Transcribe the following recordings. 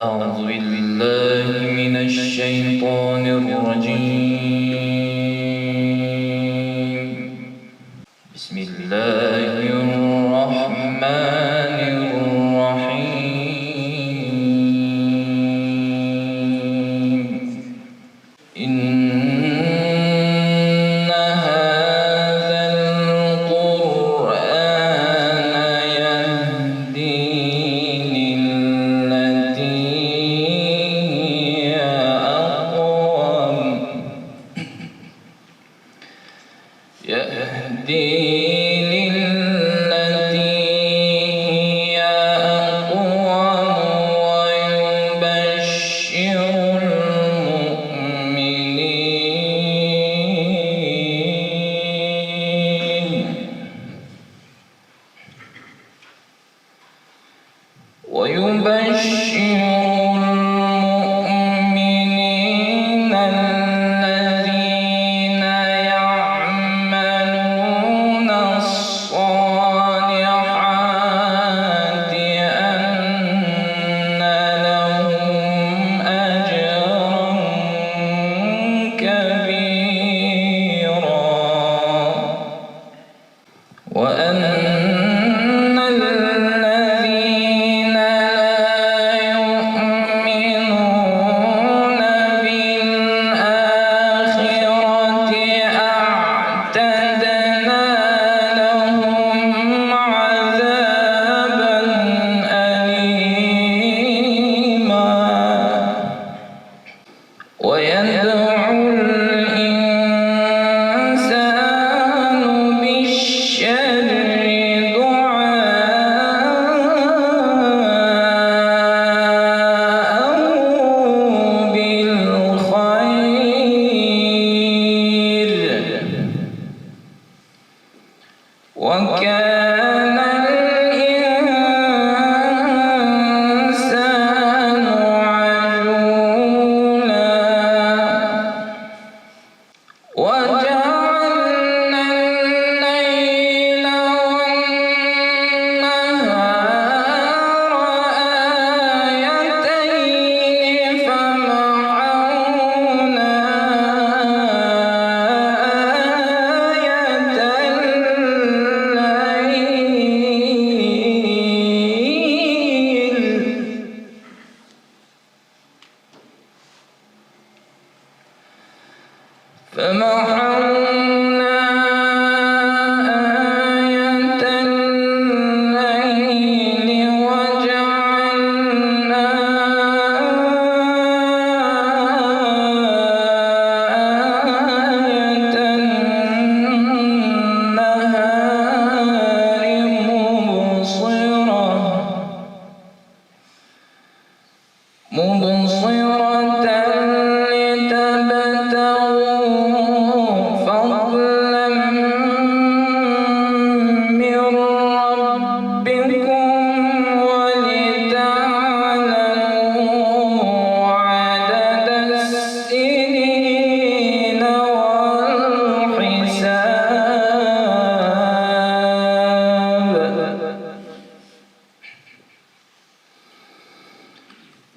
أعوذ بالله من الشيطان الرجيم. بسم الله الرحمن الرحيم. إن هذا القرآن يهدي للتي هي أقوم ويبشر المؤمنين الذين يعملون الصالحات أن لهم أجرا كبيرا وأن الذين لا يؤمنون بالآخرة أعتدنا لهم عذابا أليما ويدعو الإنسان بالشر دعاءه بالخير وكان الإنسان عجولا وجعلنا الليل والنهار آيتين فمحونا آية الليل وجعلنا آية النهار مبصرة لتبتغوا فضلا من ربكم ولتعلموا عدد السنين والحساب.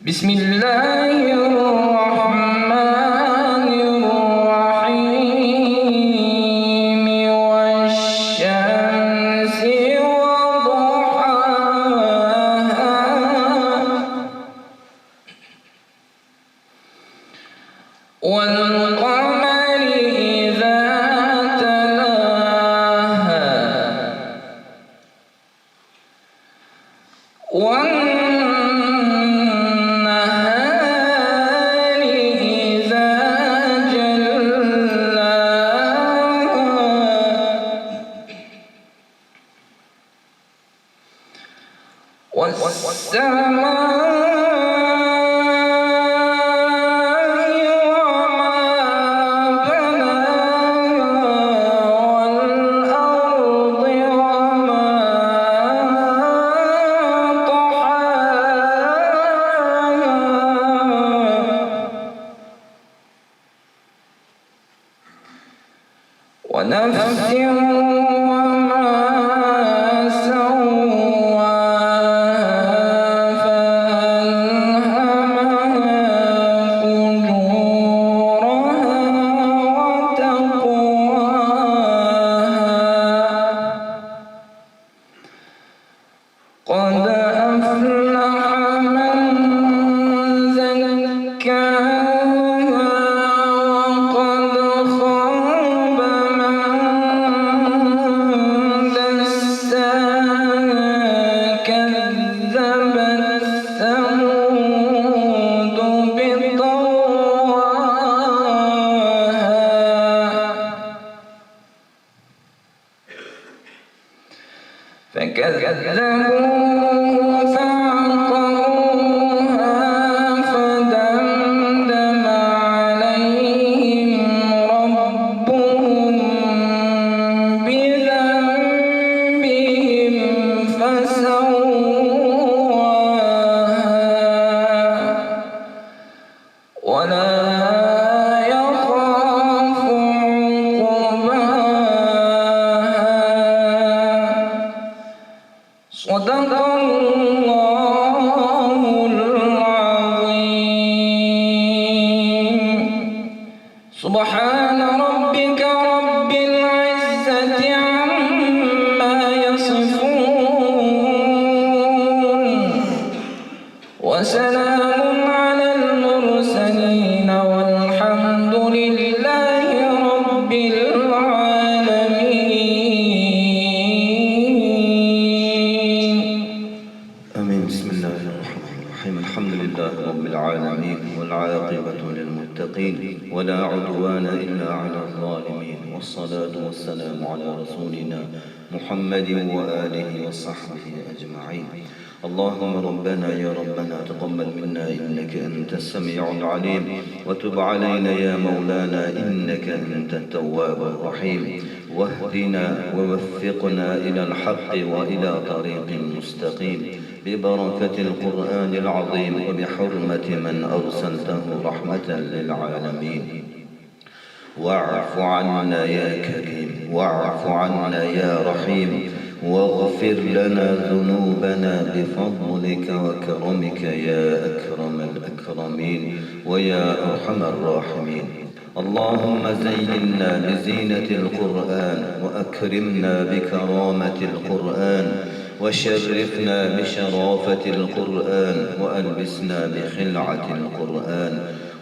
بسم الله الرحمن الرحيم والشمس وضحاها والقمر إذا تلاها والنهار إذا جلاها والسماء وما بناها والأرض وما طحاها ونفس وما سواها وسلام على المرسلين والحمد لله رب العالمين. آمين. بسم الله الرحمن الرحيم. الحمد لله رب العالمين والعاقبة للمتقين ولا عدوان إلا على الظالمين، والصلاة والسلام على رسولنا محمد وآله وصحبه أجمعين. اللهم ربنا يا ربنا تقبل منا إنك أنت السميع العليم، وتب علينا يا مولانا إنك أنت التواب الرحيم، واهدنا ووفقنا إلى الحق وإلى طريق مستقيم ببركة القرآن العظيم وبحرمة من أرسلته رحمة للعالمين. واعف عنا يا كريم، واعف عنا يا رحيم، واغفر لنا ذنوبنا بفضلك وكرمك يا أكرم الأكرمين ويا أرحم الراحمين. اللهم زينا بزينة القرآن، وأكرمنا بكرامة القرآن، وشرفنا بشرافة القرآن، وألبسنا بخلعة القرآن،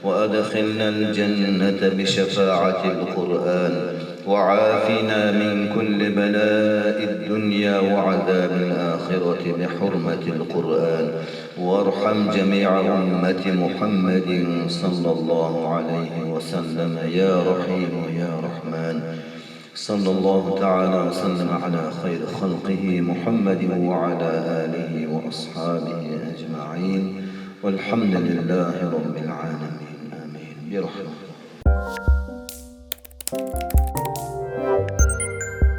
وأدخلنا الجنة بشفاعة القرآن، وعافنا من كل بلاء الدنيا وعذاب الآخرة بحرمة القرآن، وارحم جميع أمة محمد صلى الله عليه وسلم يا رحيم يا رحمن. صلى الله تعالى وسلم على خير خلقه محمد وعلى آله وأصحابه أجمعين، والحمد لله رب العالمين. آمين برحمته.